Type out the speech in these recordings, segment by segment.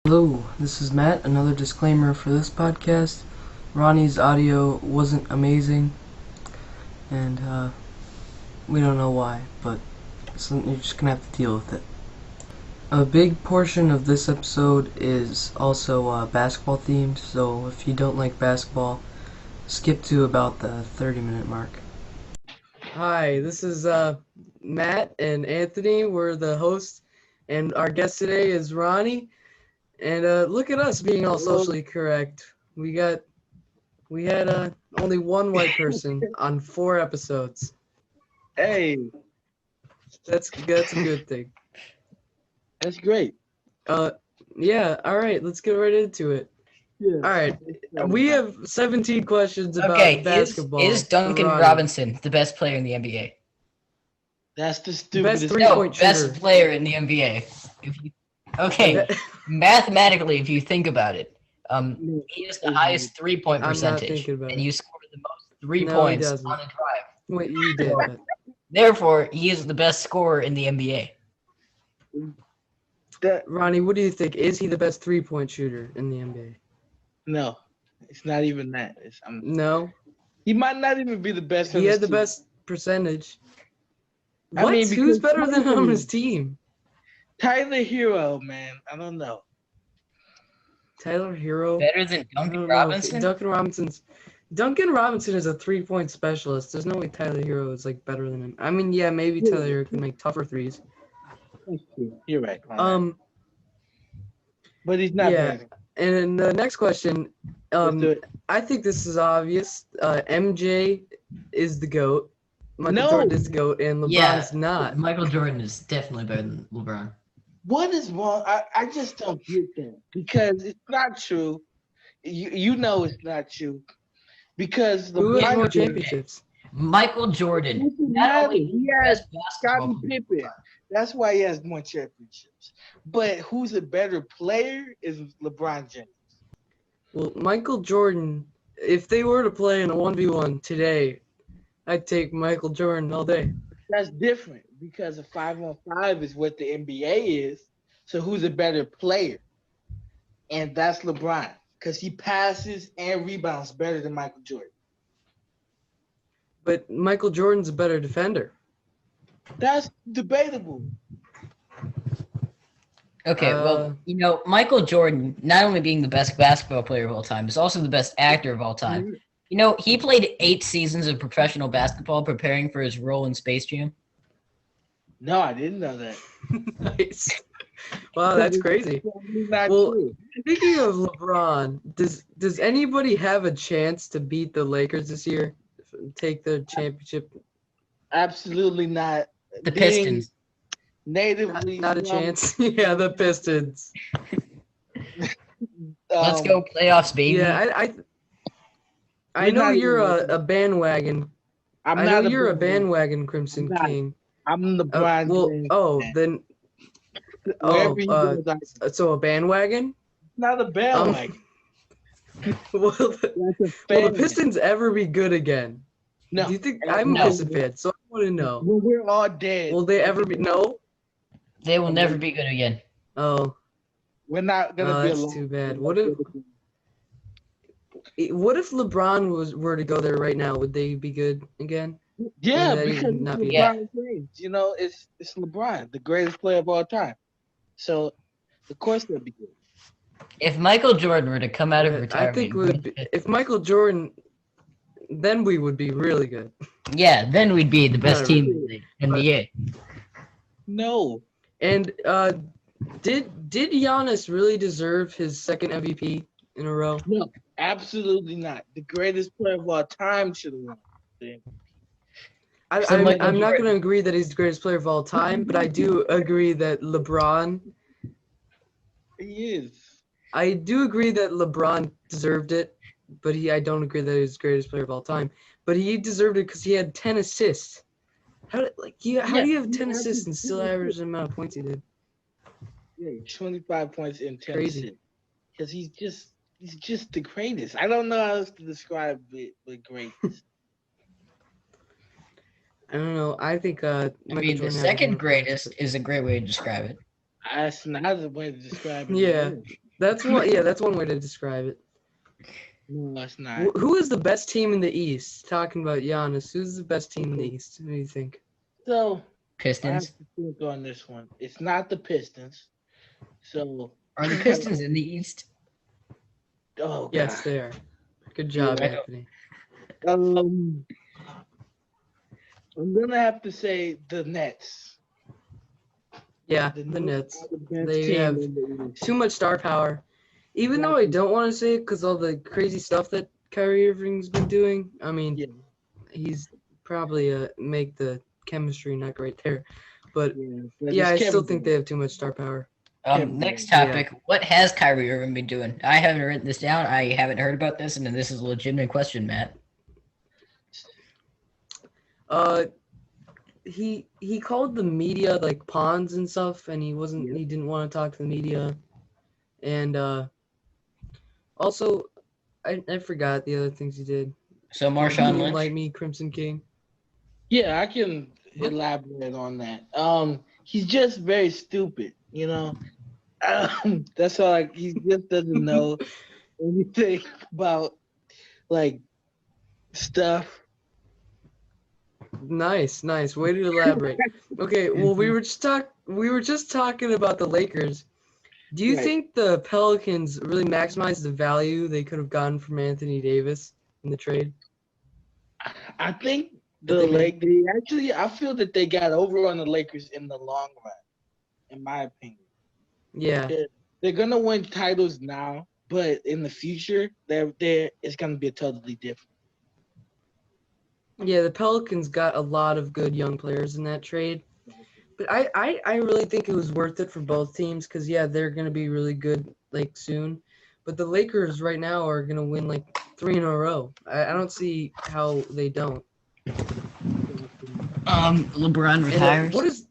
Hello, this is Matt. Another disclaimer for this podcast. Ronnie's audio wasn't amazing, and we don't know why, but you're just gonna have to deal with it. A big portion of this episode is also basketball themed, so if you don't like basketball, skip to about the 30-minute mark. Hi, this is Matt and Anthony. We're the hosts, and our guest today is Ronnie. And look at us being all socially correct. We had only one white person on 4 episodes. Hey, That's a good thing. that's great. Yeah. All right, let's get right into it. Yeah. All right, we have 17 questions about Okay, basketball. is Duncan for Ronnie. Robinson the best player in the NBA? That's the stupidest. Best three-point shooter. Best player in the NBA. Okay, mathematically, if you think about it, he has the highest three-point I'm not percentage, thinking about and it. you scored the most 3 No, he points doesn't. on a drive. Wait, you did. But Therefore, he is the best scorer in the NBA. Ronnie, what do you think? Is he the best three-point shooter in the NBA? No, it's not even that. No, He might not even be the best. he had the best percentage. I What? mean, Who's because better than him on Tyler- his team? Tyler Hero, man. I don't know. Tyler Hero. Better than I Duncan don't know. Robinson? Duncan Robinson is a 3-point specialist. There's no way Tyler Hero is like better than him. I mean, yeah, maybe Tyler Hero can make tougher threes. You're right. But he's not yeah. better. And then the next question, Let's do it. I think this is obvious. MJ is the GOAT. Michael No. Jordan is the GOAT, and LeBron Yeah. is not. Michael Jordan is definitely better than LeBron. What is wrong? I just don't get that because it's not true. You know it's not true because Who has LeBron more James- championships? Michael Jordan. Doesn't Not matter. only He the has best basketball Scottie player, Pippen. That's why he has more championships. But who's a better player is LeBron James. Well, Michael Jordan, if they were to play in a 1v1 today, I'd take Michael Jordan all day. That's different because a 5-on-5 is what the NBA is. So who's a better player? And that's LeBron because he passes and rebounds better than Michael Jordan. But Michael Jordan's a better defender. That's debatable. Okay, well, Michael Jordan, not only being the best basketball player of all time, is also the best actor of all time. He played 8 seasons of professional basketball preparing for his role in Space Jam. No, I didn't know that. Nice. Wow, that's crazy. Not Well, true. Speaking of LeBron, does anybody have a chance to beat the Lakers this year? Take the championship? Absolutely not. The Being Pistons. Natively, Not a chance. Yeah, the Pistons. Let's go playoffs, baby. Yeah, I know not you're even- a bandwagon. I'm I not know you're a bandwagon. bandwagon Crimson I'm not. King. I'm LeBron James. Then. Wherever he goes, So a bandwagon? not a bandwagon. Will That's a will the fan. Pistons ever be good again? No. Do you think I'm a No. Pistons fan, so I want to know. When we're all dead, Will they ever be? No. They will never be good again. Oh, we're not gonna be that's alone. too bad. What if LeBron were to go there right now? Would they be good again? Yeah, Would they because it's not be- LeBron James. It's LeBron, the greatest player of all time. So, of course they'll be good. If Michael Jordan were to come out of I retirement, think if Michael Jordan, then we would be really good. yeah, then we'd be the best Not team really, in the NBA. No, And did Giannis really deserve his second MVP in a row? no, absolutely not. The greatest player of all time should have won. So Michael I'm not Jordan. going to agree that he's the greatest player of all time, but I do agree that LeBron. He is. I do agree that LeBron deserved it, but I don't agree that he's the greatest player of all time. But he deserved it because he had 10 assists. How do you have 10 assists and still average the amount of points he did? Yeah, 25 points in 10 Crazy. assists. Because he's just the greatest. I don't know how else to describe it, but greatness. I don't know. I think I Michael mean, the Jordan has second more greatest is a great way to describe it. That's not the way to describe it. Yeah. That's one. Yeah, that's one way to describe it. No, it's not. Who is the best team in the East? Talking about Giannis, who's the best team in the East? Who do you think? So I have Pistons. to think on this one. It's not the Pistons. So Are the Pistons in the East? oh god. Yes, they are. Good job, Yeah. Anthony. I'm gonna have to say the Nets. Yeah, The the Nets. are the best They team have in the East. too much star power. Even though I Exactly. don't want to say it because all the crazy stuff that Kyrie Irving's been doing. I mean, Yeah, he's probably make the chemistry not great there. But yeah. But yeah, it's I still Kevin think Durant. they have too much star power. Kevin Next Durant. topic. What has Kyrie Irving been doing? I haven't written this down. I haven't heard about this, and this is a legitimate question, Matt. He called the media like pawns and stuff, and Yep. he didn't want to talk to the media, and also I forgot the other things he did. So Can Marshawn you Lynch. enlighten me, Crimson King? Yeah, I can elaborate on that. He's just very stupid, you know. That's all. Like, he just doesn't know anything about like stuff. Nice. Way to elaborate. Okay, well we were just talking about the Lakers. Do you Right. think the Pelicans really maximized the value they could have gotten from Anthony Davis in the trade? I think That they made? I feel that they got over on the Lakers in the long run, in my opinion. Yeah. They're gonna win titles now, but in the future, it's gonna be totally different. Yeah, the Pelicans got a lot of good young players in that trade. But I really think it was worth it for both teams because, yeah, they're going to be really good, like, soon. But the Lakers right now are going to win, like, 3 in a row. I don't see how they don't. LeBron And retires. what is...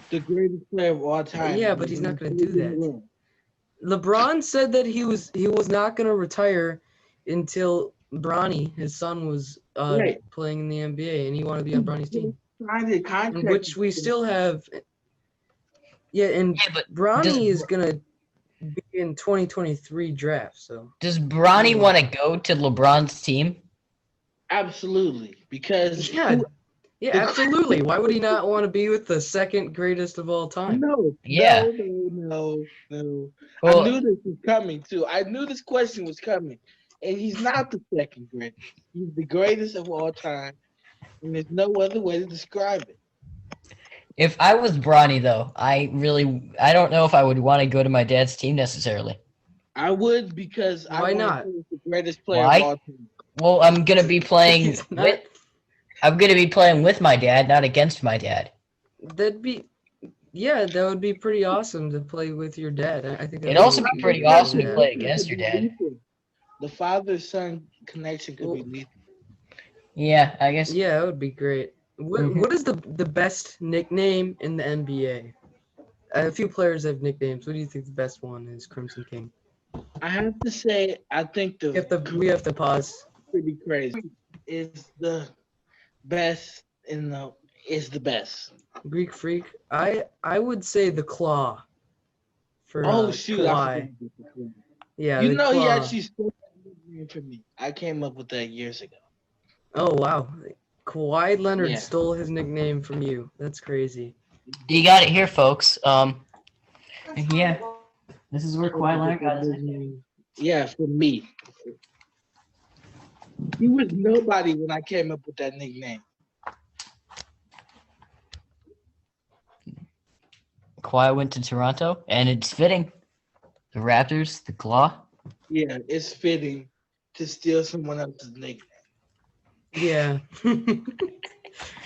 The greatest player of all time. Yeah, but he's not going to do that. LeBron said that he was not going to retire until Bronny, his son, was Right. playing in the NBA, and he wanted to be on Bronny's team. Signed a contract. In which we still have... Yeah, and Yeah, but Bronny is going to be in 2023 draft, so... does Bronny want to go to LeBron's team? Absolutely, because Yeah, absolutely. Why would he not want to be with the second greatest of all time? No. Well, I knew this was coming too. I knew this question was coming, and he's not the second greatest. He's the greatest of all time, and there's no other way to describe it. if I was Bronny, though, I don't know if I would want to go to my dad's team necessarily. I would because Why not? He's the greatest player Why? of all time. Well, I'm gonna be playing He's not- I'm gonna be playing with my dad, not against my dad. that would be pretty awesome to play with your dad. I think It'd also be pretty awesome to play against your dad. The father-son connection could be lethal. Yeah, I guess. Yeah, that would be great. What is the best nickname in the NBA? A few players have nicknames. What do you think the best one is, Crimson King? I have to say, I think We have to pause. pretty crazy. Is the best is the best. Greek Freak. I would say the Claw. For Shoot! I Kawhi. forgot the Claw. Yeah, You the know he Claw. actually stole that nickname from me. I came up with that years ago. Oh wow, Kawhi Leonard Yeah. stole his nickname from you. That's crazy. You got it here, folks. Yeah, this is where Kawhi Leonard got his nickname. Yeah, for me. He was nobody when I came up with that nickname. Kawhi went to Toronto, and it's fitting. The Raptors, the Claw. Yeah, it's fitting to steal someone else's nickname. Yeah.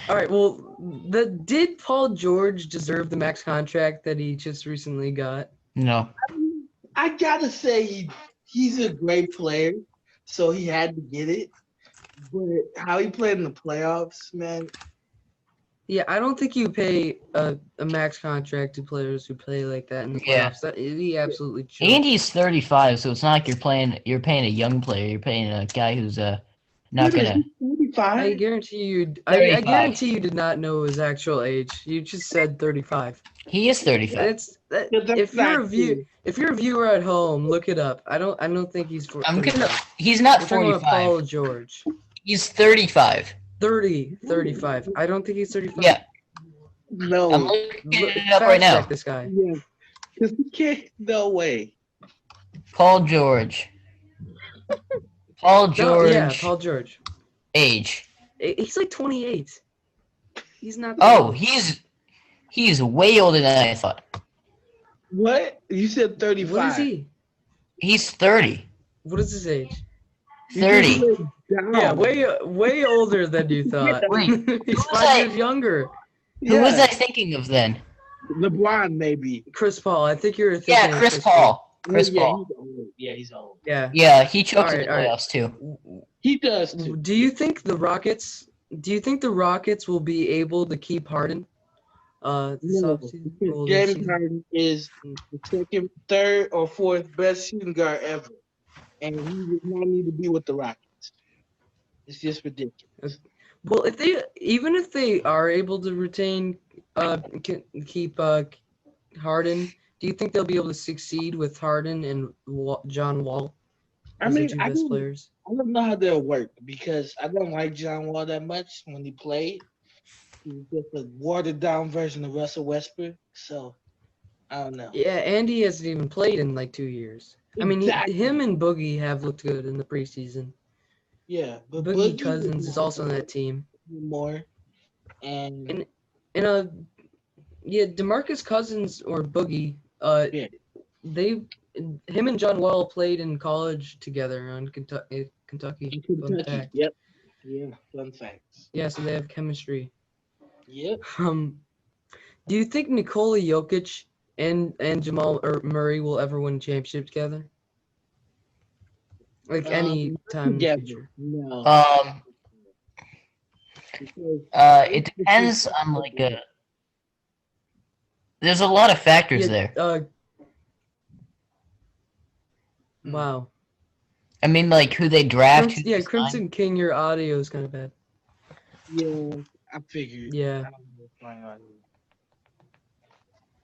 All right. Well, did Paul George deserve the max contract that he just recently got? No. I gotta say he's a great player, so he had to get it. But how he played in the playoffs, man. Yeah, I don't think you pay a max contract to players who play like that in the Yeah. playoffs. He absolutely should. And he's 35, so it's not like you're paying a young player. You're paying a guy who's not gonna. He's 35. guarantee you. I 35. guarantee you did not know his actual age. You just said 35. He is 35. If you're a viewer at home, look it up. I don't think he's for. He's not We're talking about 45. Paul George. He's 35. 35. I don't think he's 35. Yeah, No. I'm looking it up right now. Check this guy. Yeah. Because he can't. No way. Paul George. Paul George. Yeah, Paul George. Age. He's like 28. He's not. Oh, he's way older than I thought. What? You said 35. What is he? He's 30. What is his age? 30. Yeah, way older than you thought. Wait, He's 5 years younger. Who was I thinking of then? LeBron, maybe. Chris Paul. I think you're thinking. Yeah, Chris Paul. Chris yeah, Paul. He's old. Yeah, he's old. Yeah. Yeah, he choked in the Alright. playoffs too. He does too. Do you think the Rockets will be able to keep Harden? This No, offseason? because Well, this James season? Harden is the second, third, or fourth best shooting guard ever, and he does not need to be with the Rockets. It's just ridiculous. Well, even if they are able to retain, keep Harden, do you think they'll be able to succeed with Harden and John Wall I as mean, their two best players? I don't know how they'll work because I don't like John Wall that much when he played. He's just a watered down version of Russell Westbrook. So I don't know. Yeah, and he hasn't even played in like 2 years. I mean, Exactly. him and Boogie have looked good in the preseason. Yeah, but Boogie Cousins is also on that team. more. And And DeMarcus Cousins or Boogie, Yeah. him and John Wall played in college together on Kentucky. Fun fact. Yep. Yeah, fun facts. Yeah, so they have chemistry. Yep. Do you think Nikola Jokic and Jamal Murray will ever win a championship together? Like any time in the together. future? No. It depends on like there's a lot of factors there. Wow. I mean, like who they draft. who they sign. Crimson King, your audio is kind of bad. Yeah, I figured. Yeah. I don't know what's going on.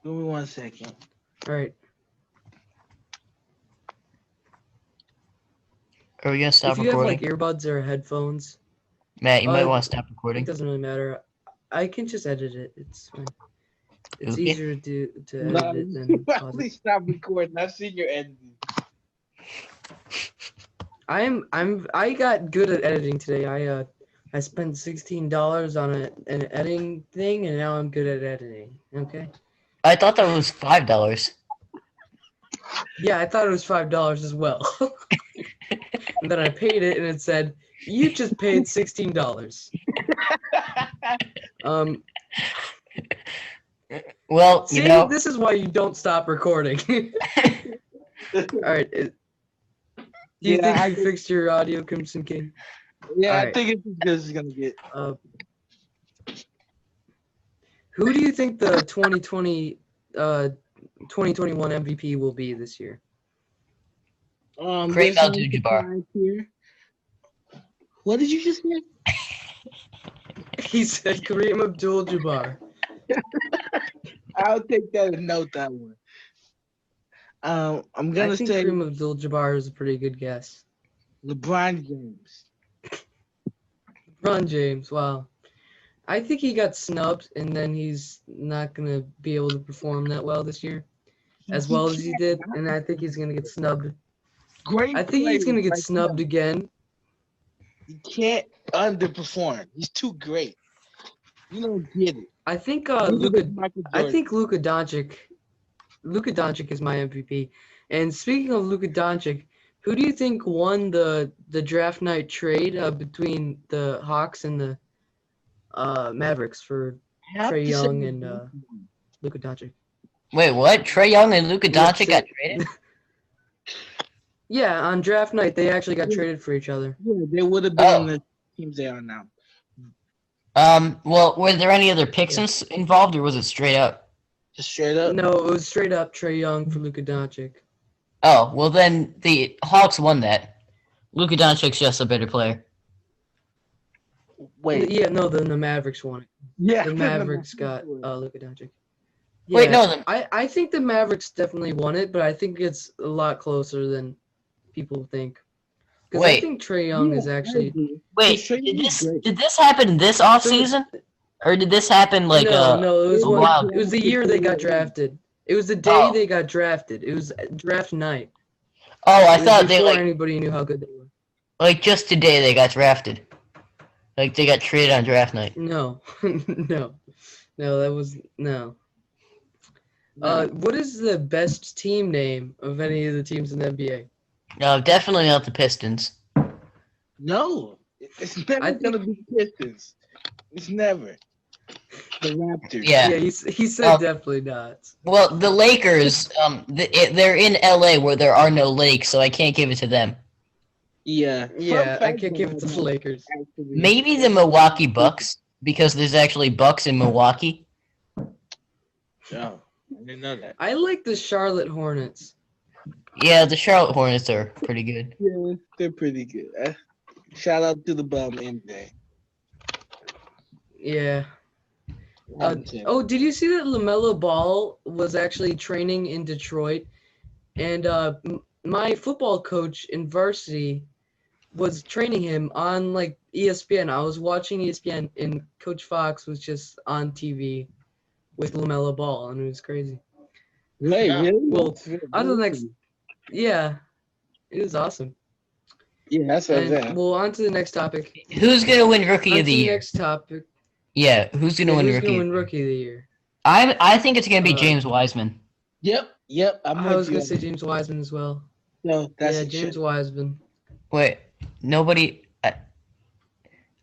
Give me 1 second. All right. Are we gonna stop If you have recording? like earbuds or headphones, Matt, you might want to stop it recording. doesn't really matter. I can just edit it. It's fine. It's Okay. easier to edit No, it than pause it. please stop recording. I've seen your editing. I got good at editing today. I spent $16 on an editing thing, and now I'm good at editing. Okay. I thought that was $5. Yeah, I thought it was $5 as well. And then I paid it, and it said, "You just paid $16." Well, See, you know, this is why you don't stop recording. All right. Do you think I fixed your audio, Crimson King? Yeah, All I right. think it's as good as it's gonna get. Who do you think the 2021 MVP will be this year? Kareem there's one Abdul-Jabbar. surprise here. What did you just say? He said Kareem Abdul-Jabbar. I'll take that and note that one. I'm gonna I think say Kareem Abdul-Jabbar is a pretty good guess. LeBron James. LeBron James, wow. I think he got snubbed, and then he's not going to be able to perform that well this year, as well as he did, and I think he's going to get snubbed. Great. I think he's going to get player, snubbed again. You can't underperform. He's too great. You don't get it. I think Neither does Michael Jordan. Luka Doncic is my MVP. And speaking of Luka Doncic, who do you think won the draft night trade between the Hawks and the Mavericks for Trae Young and Luka Doncic? wait, what? Trae Young and Luka Doncic got traded? Yeah, on draft night they actually got traded for each other. Yeah, they would have been on the teams they are now. Well, were there any other picks involved, or was it straight up? Just straight up. No, it was straight up Trae Young for Luka Doncic. Oh, well then the Hawks won that. Luka Doncic's just a better player. Wait. Yeah, no, then the Mavericks won it. Yeah. The Mavericks got Luka Doncic. Yeah, Wait, no, I think the Mavericks definitely won it, but I think it's a lot closer than people think. Because I wait, think Trae Young is actually wait. Did this happen this off season, or did this happen like no, a while? it was the year they got drafted. It was the day Oh, they got drafted. It was draft night. oh, I It was thought they before anybody knew how good they were. like just today they got drafted. Like they got traded on draft night. No, no, that was no. What is the best team name of any of the teams in the NBA? No, definitely not the Pistons. No, it's never gonna be Pistons. It's never the Raptors. Yeah. Yeah, he said definitely not. Well, the Lakers, they're in LA where there are no lakes, so I can't give it to them. Yeah, I can't give it to the Lakers. Maybe the Milwaukee Bucks, because there's actually Bucks in Milwaukee. Oh, I didn't know that. I like the Charlotte Hornets. Yeah, the Charlotte Hornets are pretty good. Yeah, they're pretty good. Shout out to the bum MJ. Yeah. Did you see that LaMelo Ball was actually training in Detroit? And my football coach in varsity was training him on like ESPN. I was watching ESPN, and Coach Fox was just on TV with LaMelo Ball, and it was crazy. Wait, really? Well, on to the next. Yeah, it was awesome. Yeah, that's what I'm saying. Well, on to the next topic. Who's gonna win Rookie of the Year? Next topic. Yeah, who's gonna win Rookie of the Year? I think it's gonna be James Wiseman. Yep. I was gonna say James Wiseman as well. No, that's James Wiseman. Wait, nobody.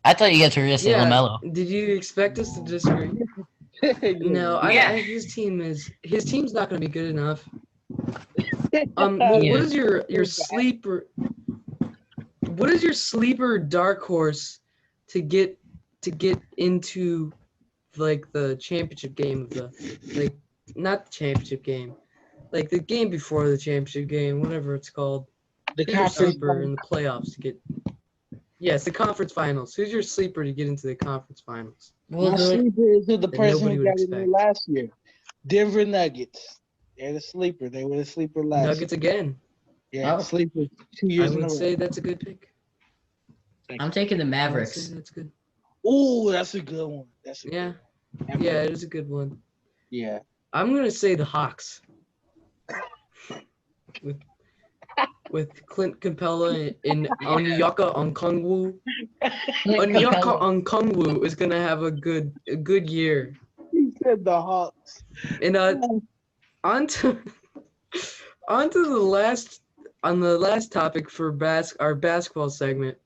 I thought you guys were gonna say LaMelo. Did you expect us to disagree? No, his team's not gonna be good enough. What is your sleeper? What is your sleeper dark horse to get into like the championship game of the not the championship game, like the game before the championship game, whatever it's called. The conference sleeper in the playoffs to get. Yes, the conference finals. Who's your sleeper to get into the conference finals? My sleeper is the person who got in there last year. Denver Nuggets. They're the sleeper. They were the sleeper last year. Nuggets again. Yeah, sleeper 2 years in a row. I would say that's a good pick. I'm taking the Mavericks. That's good. Ooh, that's a good one. Yeah, it is a good one. Yeah. I'm gonna say the Hawks. With Clint Capella and Onyeka Okongwu. Onyeka Okongwu is gonna have a good year. He said the Hawks. And onto the last topic for our basketball segment.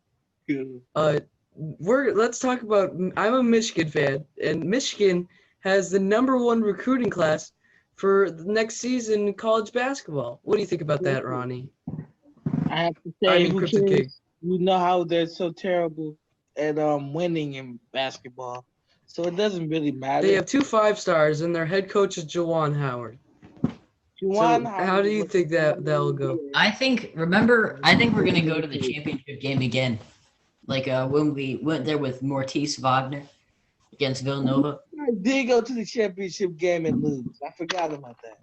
Let's talk about. I'm a Michigan fan, and Michigan has the #1 recruiting class for the next season in college basketball. What do you think about that, Ronnie? I have to say, you know how they're so terrible at winning in basketball, so it doesn't really matter. They have 2 5-stars, and their head coach is Juwan Howard. How do you think that'll go? I think we're gonna go to the championship game again, like when we went there with Mortiz Wagner against Villanova. I did go to the championship game and lose. I forgot about that.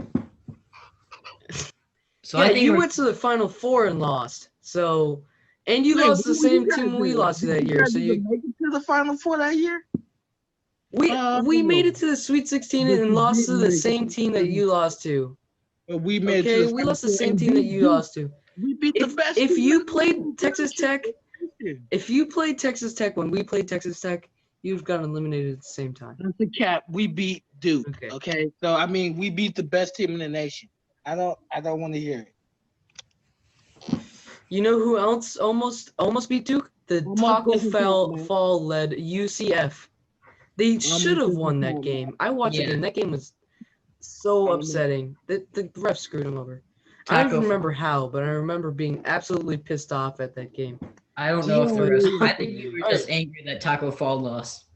So I think you went to the Final Four and lost. So, and you lost the same team we lost to that year. So you make it to the Final Four that year. We made it to the Sweet 16 and lost to the same team that you lost to. We lost the same team that you lost to. We beat the best. If you played Texas Tech, when we played Texas Tech, you've gotten eliminated at the same time. That's the cap. We beat Duke. Okay. So I mean, we beat the best team in the nation. I don't want to hear it. You know who else almost beat Duke? The Taco Fall led UCF. They should have won that game. I watched the game. That game was so upsetting. The ref screwed him over. I don't remember how, but I remember being absolutely pissed off at that game. I don't know if the rest. I think you were just angry that Taco Fall lost.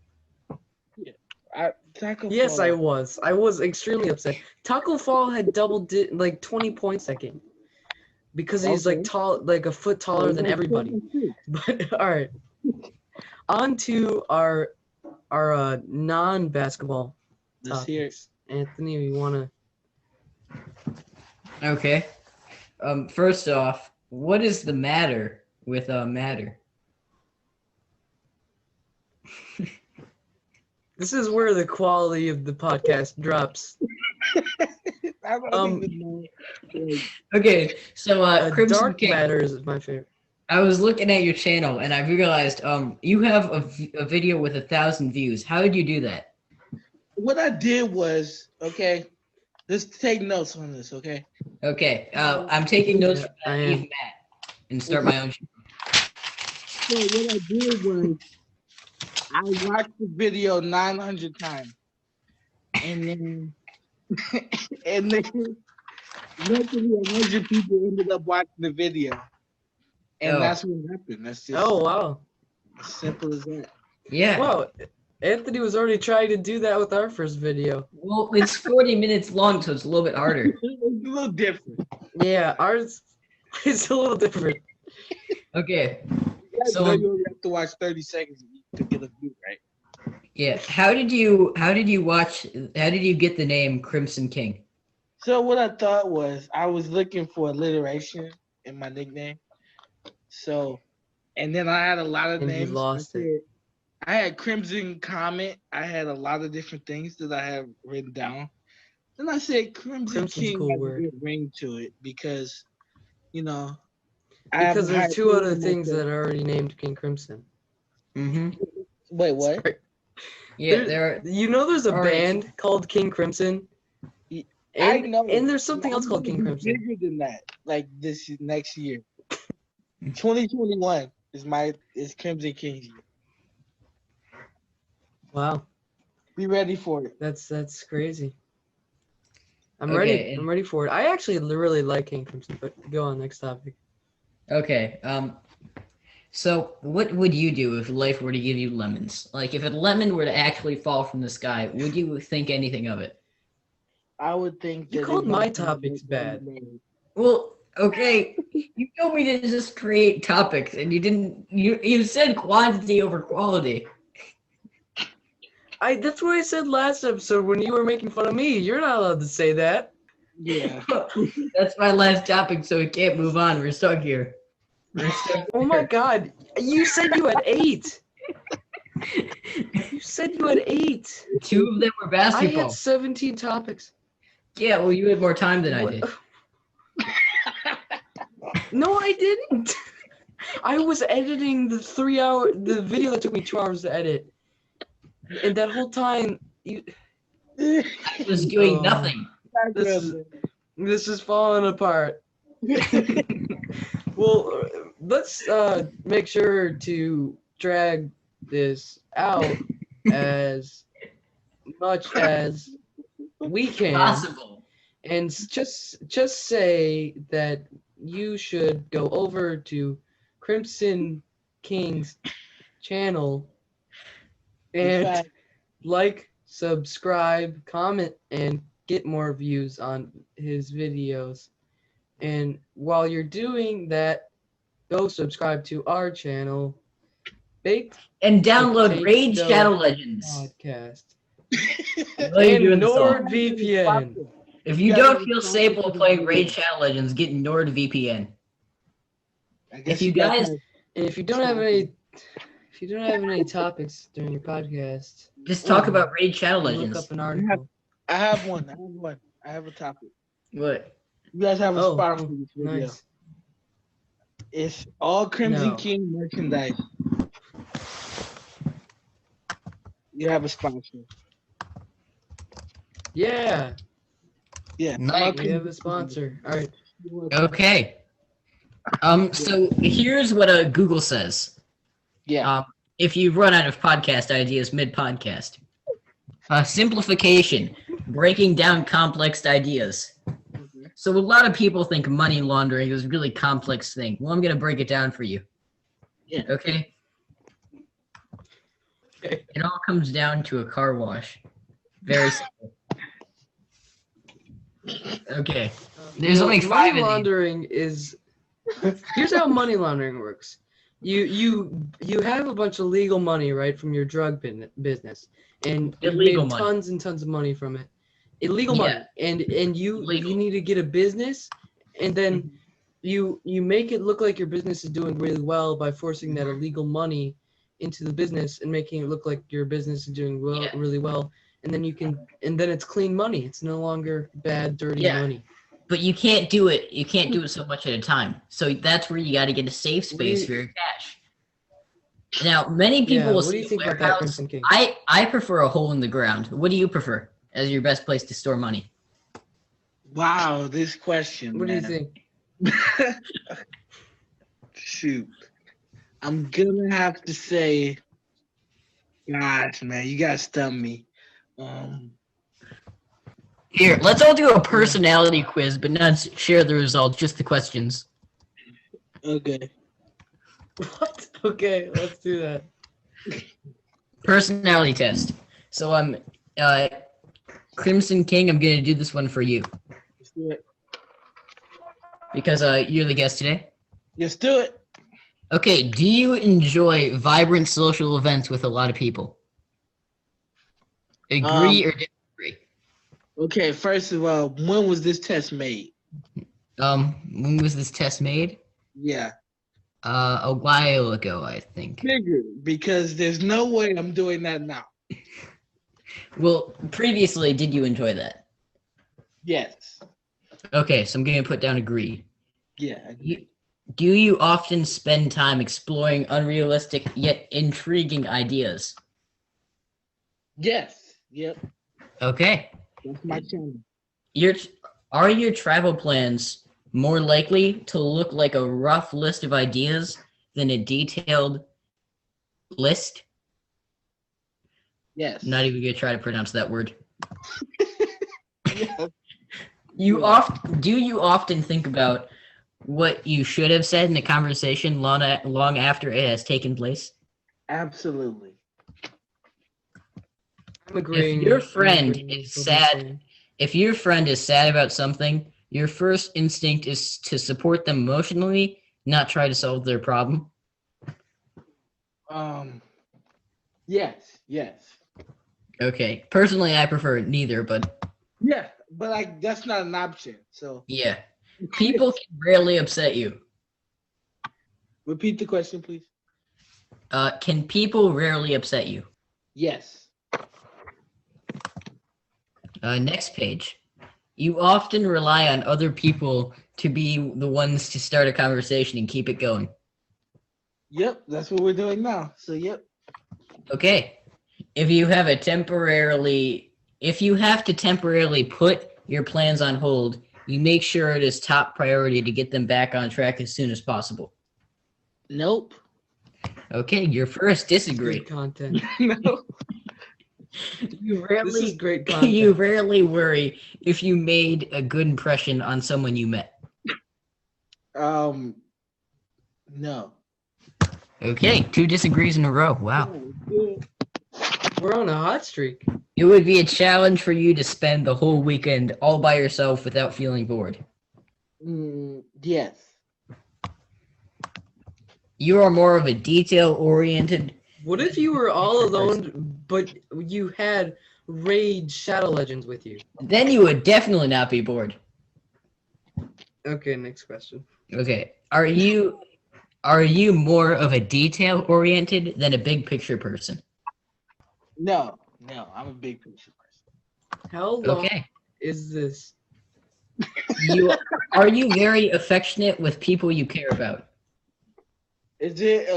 Yes, I was. I was extremely upset. Taco Fall had like 20 points that game because he's like tall, like a foot taller than everybody. But all right, on to our non-basketball Let's hear it. topics. Anthony, you wanna? Okay. First off, what is the matter with matter? This is where the quality of the podcast drops. I don't even know. Okay, so Crimson Dark King. Matter is my favorite. I was looking at your channel and I realized you have a video with 1,000 views. How did you do that? What I did was, okay, let's take notes on this, okay? Okay, I'm taking notes from I Eve am. Matt and start my own channel. So what I did was I watched the video 900 times. And then luckily 100 people ended up watching the video. And Oh. that's what happened. That's just Oh wow! as simple as that. Yeah. Wow, Anthony was already trying to do that with our first video. Well, it's 40 minutes long, so it's a little bit harder. It's a little different. Yeah, ours is a little different. Okay. You So- know you only have to watch 30 seconds to get a view, right? Yeah. How did you get the name Crimson King? So what I thought was I was looking for alliteration in my nickname. So, and then I had a lot of And you names. lost it. I had Crimson Comet. I had a lot of different things that I have written down. Then I said Crimson Crimson's King cool has word. a good ring to it because, you know, Because there's two other opinion things myself. that are already named King Crimson. Mm-hmm. Wait, what? Sorry. Yeah, there. You know there's a All right. band called King Crimson? I And, know. and there's something else I'm called gonna King be Crimson. Bigger than that, like this next year. 2021 is Crimson King's year. Wow, Be ready for it. that's crazy. I'm Okay, ready. and- I'm ready for it. I actually really like King Crimson, but go on, next topic. Okay. So what would you do if life were to give you lemons? Like, if a lemon were to actually fall from the sky, would you think anything of it? I would think You that called it my might be topics more bad. lemonade. Well, okay. You told me to just create topics, and you didn't. You said quantity over quality. That's what I said last episode when you were making fun of me. You're not allowed to say that. Yeah. That's my last topic, so we can't move on. We're stuck here. We're stuck Oh my here. god. You said you had 8. You said you had 8. 2 of them were I basketball. had 17 topics. Yeah, well, you had more time than I What- did. No, I didn't. I was editing the video that took me 2 hours to edit. And that whole time, I was doing Oh. nothing. this is falling apart. Well, let's make sure to drag this out as much as we can, Possible. and just say that you should go over to Crimson King's channel and fact. like, subscribe, comment, and get more views on his videos. And while you're doing that, go subscribe to our channel, Baked And download Potato Raid Shadow Legends. Podcast, While you're and doing this all. NordVPN. If you don't feel safe while playing Raid Shadow Legends, get NordVPN. If you guys And if you don't have any topics during your podcast, just talk about Raid Shadow look Legends. up an article. I have one. I have a topic. What? You guys have a Oh, sponsor for this video. Nice. It's all Crimson No. King merchandise. You have a sponsor. Yeah, Yeah. Nice. we have a sponsor. All right. Okay. So here's what Google says. Yeah. If you run out of podcast ideas mid-podcast. Simplification. Breaking down complex ideas. So a lot of people think money laundering is a really complex thing. Well, I'm going to break it down for you. Yeah. Okay? Okay. It all comes down to a car wash. Very simple. Okay. There's only 5 money of these. laundering is. Here's how money laundering works. you have a bunch of legal money, right, from your drug business, and you Illegal made money. tons and tons of money from it. Illegal Yeah. money, and you Illegal. need to get a business, and then you make it look like your business is doing really well by forcing that illegal money into the business and making it look like your business is doing really well, and then then it's clean money. It's no longer bad, dirty money. But you can't do it. You can't do it so much at a time. So that's where you got to get a safe space for your cash. Now, many people will what do you say think about that, warehouse. Crimson King? I prefer a hole in the ground. What do you prefer as your best place to store money? Wow, this question. What do you man. think? Shoot. I'm gonna have to say, gosh, man, you gotta stump me. Here, let's all do a personality quiz, but not share the results, just the questions. Okay. What? Okay, let's do that. Personality test. So I'm Crimson King, I'm gonna do this one for you. Let's do it. Because you're the guest today. Let's do it. Okay, do you enjoy vibrant social events with a lot of people? Agree or disagree? Okay, first of all, when was this test made? When was this test made? Yeah. A while ago, I think. Figured, because there's no way I'm doing that now. Well, previously, did you enjoy that? Yes. Okay, so I'm going to put down agree. Yeah. Do you often spend time exploring unrealistic yet intriguing ideas? Yes. Yep. Okay. That's my channel. Are your travel plans more likely to look like a rough list of ideas than a detailed list? Yes. I'm not even going to try to pronounce that word. Yes. Do you often think about what you should have said in a conversation long after it has taken place? Absolutely. I'm agreeing. If your friend is sad, about something, your first instinct is to support them emotionally, not try to solve their problem. Yes. Okay. Personally, I prefer neither, but Yeah, but that's not an option. So yeah. People can rarely upset you. repeat the question, please. Can people rarely upset you? Yes. Next page. You often rely on other people to be the ones to start a conversation and keep it going. Yep, that's what we're doing now. So yep. Okay. If you have to temporarily put your plans on hold, you make sure it is top priority to get them back on track as soon as possible. Nope. Okay, your first disagree. Good content. No. This is great content. You rarely worry if you made a good impression on someone you met. No. Okay, 2 disagrees in a row. Wow. We're on a hot streak. It would be a challenge for you to spend the whole weekend all by yourself without feeling bored. Yes. You are more of a detail-oriented. What if you were all alone, but you had Raid Shadow Legends with you? Then you would definitely not be bored. Okay, next question. Okay, are you more of a detail-oriented than a big-picture person? No, I'm a big picture person. How long Okay. is this? Are you very affectionate with people you care about? Is it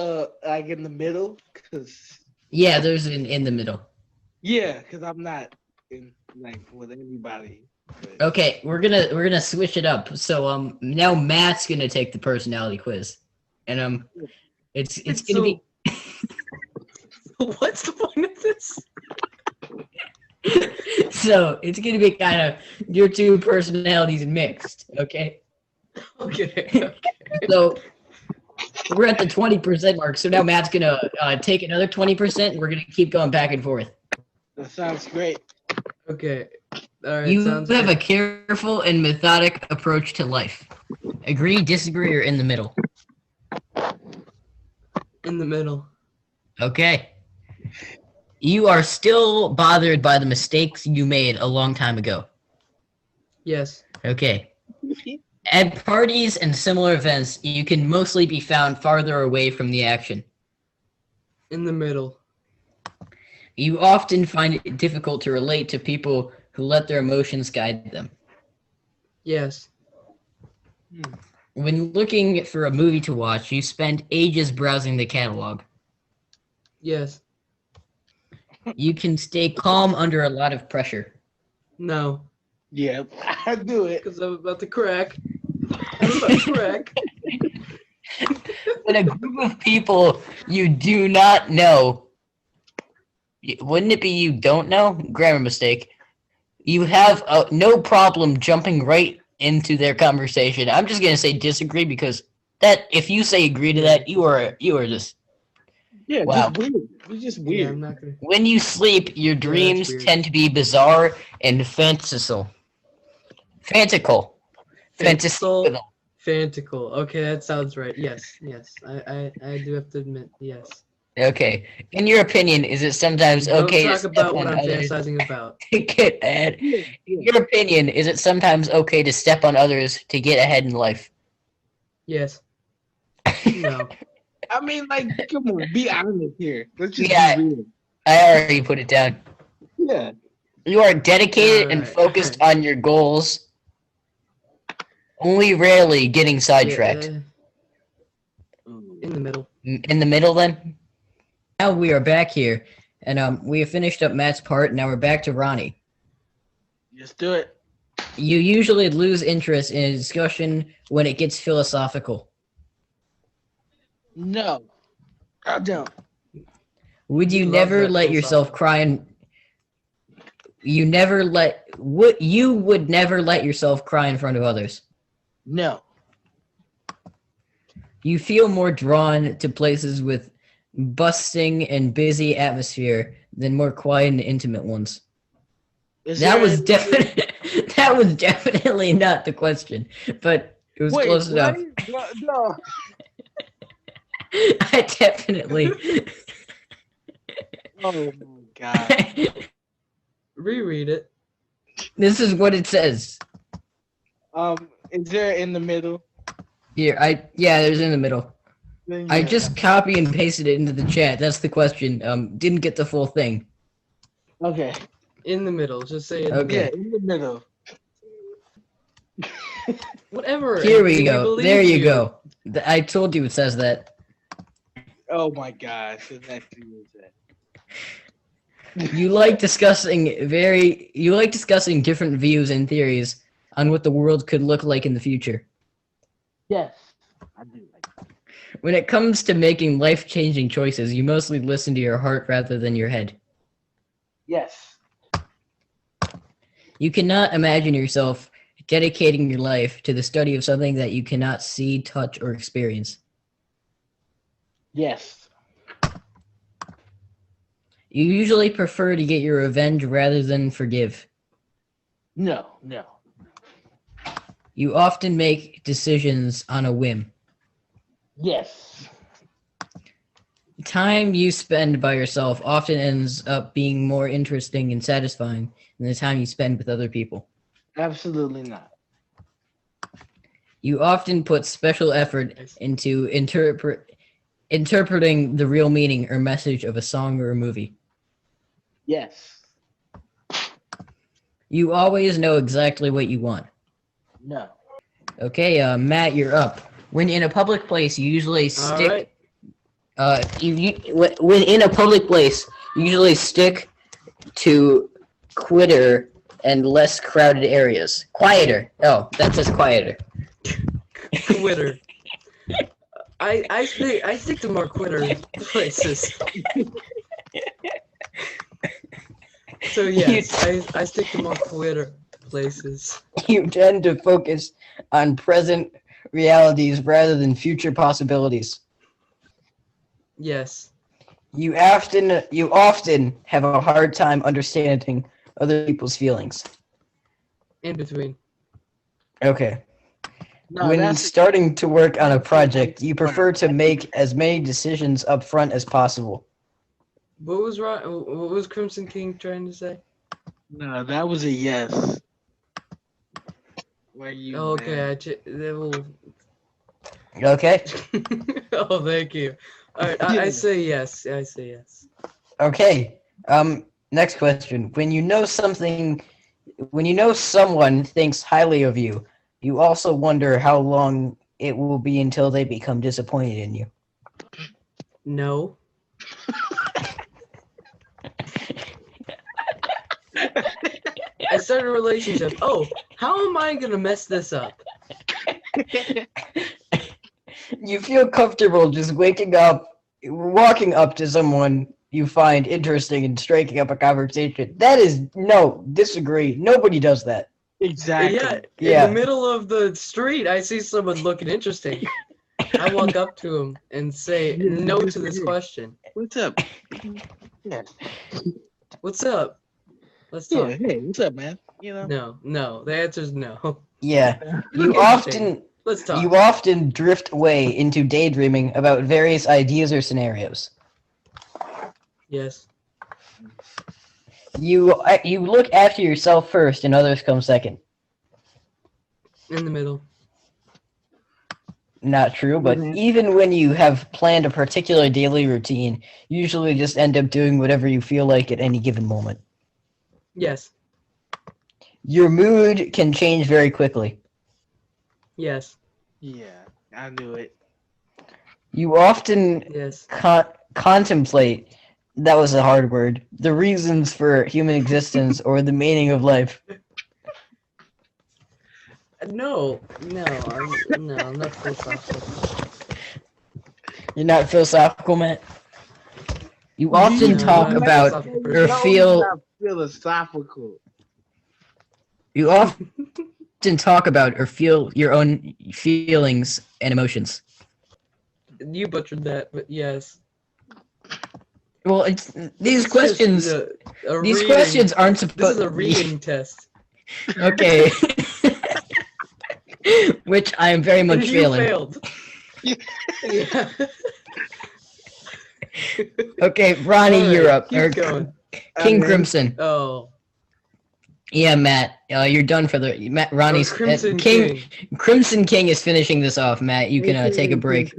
like in the middle? Cause Yeah, there's in the middle. yeah, cause I'm not in like with anybody. But... Okay, we're gonna switch it up. So now Matt's gonna take the personality quiz, and it's gonna be. What's the point of this? So it's gonna be kind of your 2 personalities mixed. Okay. Okay. So we're at the 20% mark. So now Matt's gonna take another 20%. And we're gonna keep going back and forth. That sounds great. Okay. All right. You Sounds have good. a careful and methodic approach to life. Agree, disagree, or in the middle? In the middle. Okay. You are still bothered by the mistakes you made a long time ago. Yes. Okay. At parties and similar events, you can mostly be found farther away from the action. In the middle. You often find it difficult to relate to people who let their emotions guide them. Yes. When looking for a movie to watch, you spend ages browsing the catalog. Yes. You can stay calm under a lot of pressure. No. Yeah, I do it. Because I'm about to crack. I'm about to crack. When a group of people you do not know, wouldn't it be you don't know? Grammar mistake. You have no problem jumping right into their conversation. I'm just gonna say disagree because that if you say agree to that, you are just Yeah, wow. just weird. It's just Yeah, weird. I'm not gonna. When you sleep, your dreams weird. tend to be bizarre and fanciful. Fantical. Fantical. Okay, that sounds right. Yes. I do have to admit, yes. Okay. In your opinion, is it sometimes Don't okay to talk step about on what I'm others? fantasizing about. To get ahead. Yeah. In your opinion, is it sometimes okay to step on others to get ahead in life? Yes. No. I mean, like, come on, be honest here. Let's just Yeah. be real. I already put it down. Yeah. You are dedicated and Alright, focused alright. on your goals, only rarely getting sidetracked. In the middle. In the middle, then? Now we are back here, and we have finished up Matt's part, now we're back to Ronnie. Just do it. You usually lose interest in a discussion when it gets philosophical. No, I don't. Would you He loves never that let yourself cry in... You would never let yourself cry in front of others. No. You feel more drawn to places with bustling and busy atmosphere than more quiet and intimate ones. That was definitely not the question, but it was close enough. No. I definitely. Oh my god. Reread it. This is what it says. Is there in the middle? Here, there's in the middle. Then I yeah. just copy and pasted it into the chat. That's the question. Didn't get the full thing. Okay. In the middle. Just say in Okay. Yeah, in the middle. Whatever. Here we Anthony, go. believe There you go. I told you it says that. Oh my gosh, the next thing is that. You like discussing different views and theories on what the world could look like in the future. Yes, I do like that. When it comes to making life-changing choices, you mostly listen to your heart rather than your head. Yes. You cannot imagine yourself dedicating your life to the study of something that you cannot see, touch, or experience. Yes. You usually prefer to get your revenge rather than forgive. No. You often make decisions on a whim. Yes. Time you spend by yourself often ends up being more interesting and satisfying than the time you spend with other people. Absolutely not. You often put special effort into interpreting the real meaning or message of a song or a movie. Yes. You always know exactly what you want. No. Okay, Matt, you're up. When in a public place, you usually stick. When in a public place, you usually stick to quieter and less crowded areas. Quieter. Oh, that says quieter. Quitter. I stick to more quitter places. So yes, I stick to more quitter places. You tend to focus on present realities rather than future possibilities. Yes. You often have a hard time understanding other people's feelings. In between. Okay. No, When starting to work on a project, you prefer to make as many decisions up front as possible. What was Crimson King trying to say? no, that was a yes. Why you? Oh, okay, man? they will. Okay? Oh, thank you. All right, I say yes. I say yes. Okay. Next question. When you know someone thinks highly of you, you also wonder how long it will be until they become disappointed in you. No. I started a relationship. Oh, how am I gonna mess this up? You feel comfortable just walking up to someone you find interesting and striking up a conversation. Disagree. Nobody does that. Exactly. Yeah, Yeah. in the middle of the street, I see someone looking interesting. I walk up to him and say no to this question. What's up? Yeah. What's up? Let's Yeah. talk. Hey, what's up, man? You know. No. The answer is no. Yeah. You look You interesting. often Let's talk. You often drift away into daydreaming about various ideas or scenarios. Yes. You look after yourself first and others come second. In the middle. Not true, but Mhm. even when you have planned a particular daily routine, you usually just end up doing whatever you feel like at any given moment. Yes. Your mood can change very quickly. Yes. Yeah, I knew it. You often Yes. contemplate, that was a hard word, the reasons for human existence or the meaning of life. No. I'm not philosophical. You're not philosophical, Matt? You often No, talk I'm not about philosophical or person. feel Not philosophical. You often talk about or feel your own feelings and emotions. You butchered that, but yes. Well, these This is questions. just a These reading. questions aren't This supposed. is a reading test. Okay. Which I am very much You failing. failed. Yeah. Okay, Ronnie, All right, you're up. keep Or going. King Crimson. Oh. Yeah, Matt, you're done for the Ronnie's Crimson King. Crimson King is finishing this off. Matt, you can take a break.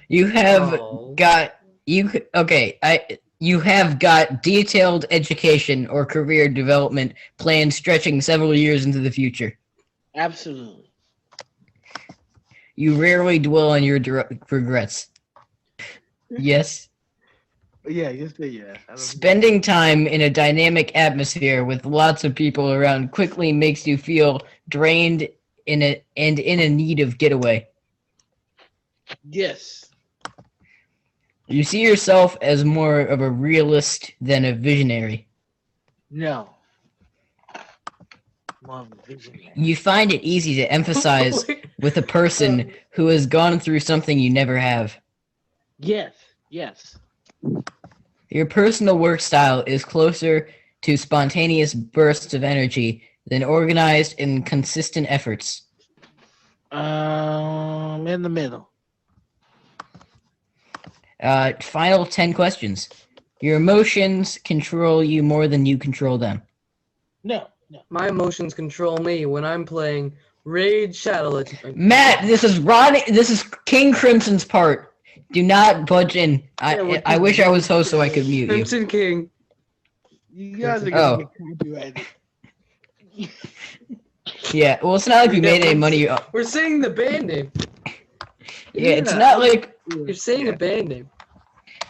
You have got you have got detailed education or career development plans stretching several years into the future. Absolutely. You rarely dwell on your regrets. Yes. Yeah, just say yes. Spending time in a dynamic atmosphere with lots of people around quickly makes you feel drained in a need of getaway. Yes. You see yourself as more of a realist than a visionary. No. More of a visionary. You find it easy to emphasize with a person who has gone through something you never have. Yes. Yes. Your personal work style is closer to spontaneous bursts of energy than organized and consistent efforts. In the middle. Final 10 questions. Your emotions control you more than you control them. No. My emotions control me when I'm playing Raid Shadow Legends. Matt, this is Ronnie. This is King Crimson's part. Do not budge in. I wish I was host so I could mute you. Crimson King. You guys are gonna get copyrighted. Yeah, well, it's not like we made any money. We're saying the band name. Yeah, it's not like You're saying a band name.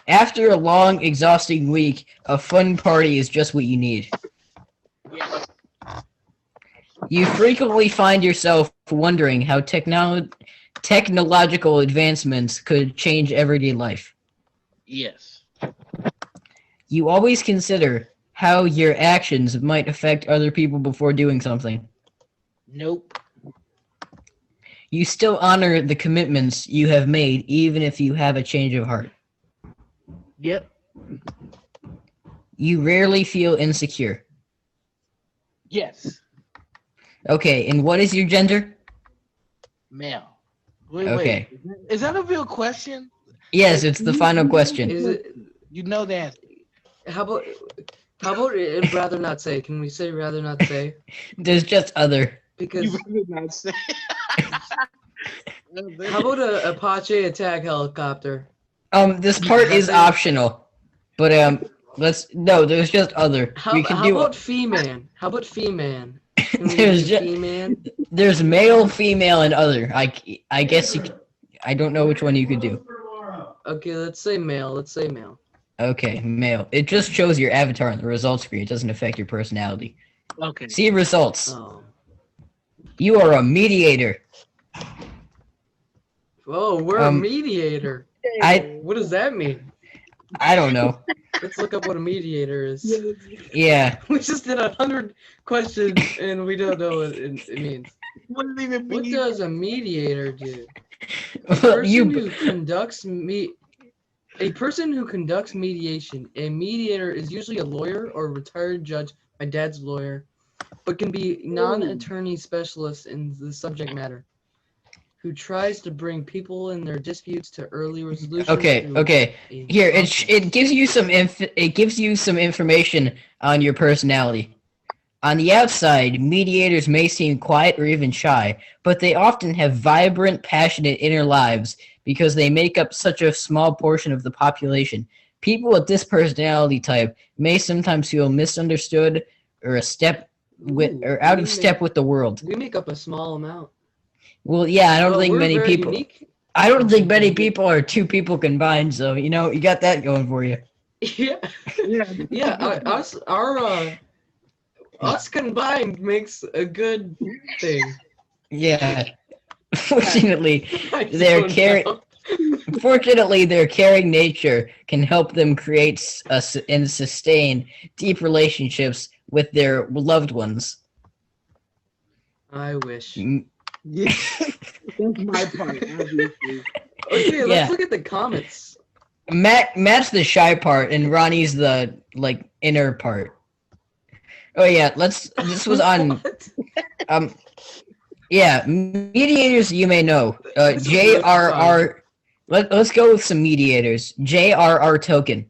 after a long, exhausting week, a fun party is just what you need. You frequently find yourself wondering how technological advancements could change everyday life. Yes. You always consider how your actions might affect other people before doing something. Nope. You still honor the commitments you have made, even if you have a change of heart. Yep. You rarely feel insecure. Yes. Okay, and what is your gender? Male. Wait. Okay. Is that a real question? Yes, it's the final question. Is it? You know the answer. How about rather not say? Can we say rather not say? There's just other. Because You better not say. how about a Apache attack helicopter? This part is optional, but there's just other. How about Fee-Man? How about Fee-Man? There's male, female, and other. I guess I don't know which one you could do. Okay, let's say male. Okay, male. It just shows your avatar on the results screen. It doesn't affect your personality. Okay. See results. Oh. You are a mediator. Oh, we're a mediator. What does that mean? I don't know. Let's look up what a mediator is. Yeah. We just did 100 questions and we don't know what it means. What does it even mean? What does a mediator do? A person who conducts mediation. A mediator is usually a lawyer or a retired judge. My dad's a lawyer, but can be non-attorney specialist in the subject matter, who tries to bring people in their disputes to early resolution. Okay. Here, it gives you some information on your personality. On the outside, mediators may seem quiet or even shy, but they often have vibrant, passionate inner lives because they make up such a small portion of the population. People with this personality type may sometimes feel misunderstood or out of step with the world. We make up a small amount. Well, yeah, I don't think many people. Unique. I don't think many people are two people combined. So you got that going for you. Yeah. Us combined makes a good thing. Yeah. Fortunately, their caring nature can help them create and sustain deep relationships with their loved ones. I wish. Yeah, that's my part, obviously. Okay, let's look at the comments. Matt's the shy part, and Ronnie's the inner part. Oh yeah, this was on. Yeah, mediators you may know. JRR. Let's go with some mediators. JRR Token.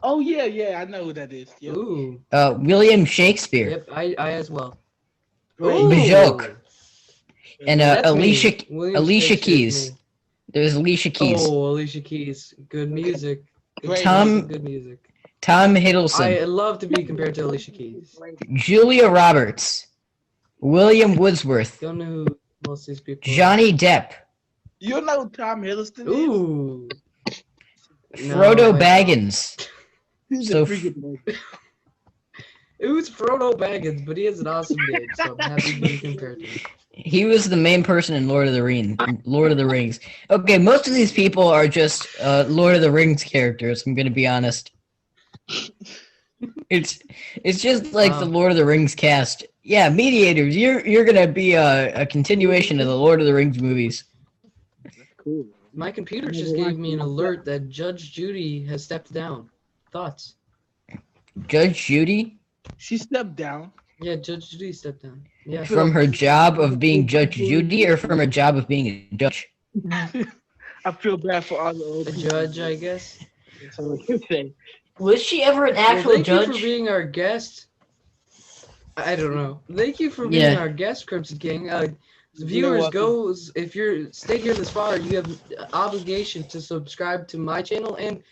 Oh yeah, I know who that is. Yep. Ooh. William Shakespeare. Yep, I as well. Bajoc. And That's Alicia Shakespeare's Keys. me. There's Alicia Keys. Oh, Alicia Keys. Good music. Great Good music. Tom Hiddleston. I love to be compared to Alicia Keys. Julia Roberts. William Woodsworth. Don't know who most of these people are. Johnny Depp. You know who Tom Hiddleston is? Ooh. Frodo Baggins. He's So a freaking nerd. It was Frodo Baggins, but he has an awesome name, so I'm happy to be compared to him. He was the main person in Lord of the Rings. Okay, most of these people are just Lord of the Rings characters, I'm gonna be honest. It's just like the Lord of the Rings cast. Yeah, mediators, you're gonna be a continuation of the Lord of the Rings movies. That's cool. My computer just gave me an alert that Judge Judy has stepped down. Thoughts? Judge Judy? She stepped down. Yeah, Judge Judy stepped down. Yeah. From her job of being Judge Judy or from her job of being a judge? I feel bad for all the old A people. judge, I guess. That's all I can say. Was she ever an actual Thank judge? you for being our guest. I don't know. Thank you for being our guest, Crimson King. Viewers, if you're stayed here this far, you have obligation to subscribe to my channel and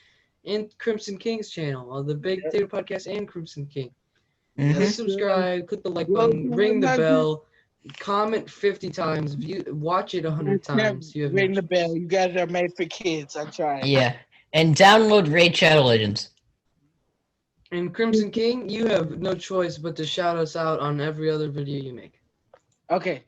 Crimson King's channel, the Big Potato Podcast and Crimson King. Mhm. Subscribe, click the like button, ring the bell, comment 50 times, watch it 100 times. You have Ring the bell. You guys are made for kids. I tried. Yeah, and download Raid Shadow Legends. And Crimson King, you have no choice but to shout us out on every other video you make. Okay.